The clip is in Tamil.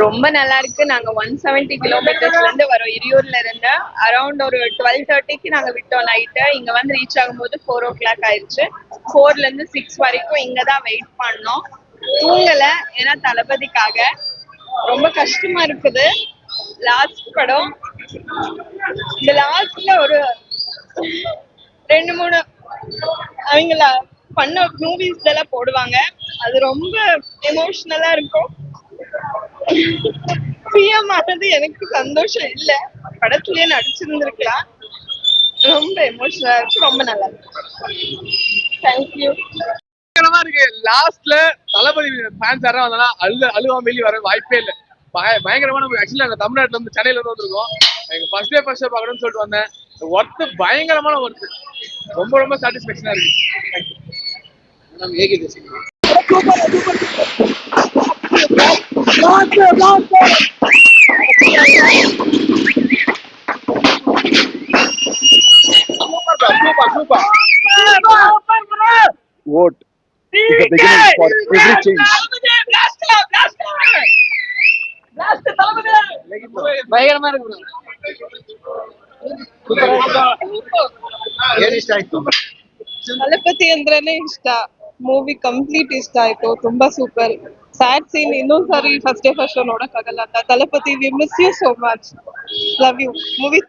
ரொம்ப நல்லா இருக்கு. நாங்க 170 கிலோமீட்டர்ஸ்ல இருந்து வரோம். இரியூர்ல இருந்து அரௌண்ட் ஒரு 12:30க்கு நாங்க விட்டோம் நைட்டு. இங்க வந்து ரீச் ஆகும்போது 4 o'clock ஆயிடுச்சு. 4ல இருந்து 6 வரைக்கும் இங்க தான் வெயிட் பண்ணோம். தூங்கல, ஏன்னா தளபதிக்காக. ரொம்ப கஷ்டமா இருக்குது. லாஸ்ட் படம். இந்த லாஸ்ட்ல ஒரு 2-3 அவங்கள பண்ண மூவிஸ் எல்லாம் போடுவாங்க. அது ரொம்ப எமோஷனலா இருக்கும். சிஎம் ஆனது எனக்கு சந்தோஷம் இல்ல, படத்திலேயே நடிச்சிருந்திருக்கலாம். ரொம்ப எமோஷனலா இருக்கு. ரொம்ப நல்லா இருக்கு. தேங்க்யூ. இருக்கு. லாஸ்ட்ல தளபதி ஃபேன்ஸ் யாரும் வந்தா அழுவாம வெளியே வர வாய்ப்பே இல்லை. பயங்கரமான ஆக்சுவலி நாங்க தமிழ்நாட்டுல இருந்து சென்னையில இருந்து வந்திருக்கோம். எங்க ஃபர்ஸ்ட் டே பார்க்கணும்னு சொல்லிட்டு வந்தேன். ஒர்த்து பயங்கரமான ஒர்த்து. ரொம்ப ரொம்ப சாட்டிஸ்பேக்ஷனா இருக்கு. Vote is the beginning for every change. பயங்கரமா இருக்கு. ತಲಪತಿ ಅಂದ್ರೇನೆ ಇಷ್ಟ. ಮೂವಿ ಕಂಪ್ಲೀಟ್ ಇಷ್ಟ ಆಯ್ತು. ತುಂಬಾ ಸೂಪರ್. ಸ್ಯಾಡ್ ಸೀನ್ ಇನ್ನೊಂದ್ ಸಾರಿ ಫಸ್ಟ್ ಡೇ ಫಸ್ಟ್ ಶೋ ನೋಡಕ್ ಆಗಲ್ಲ ಅಂತ. Thalapathy we miss you so much. Love you. Movie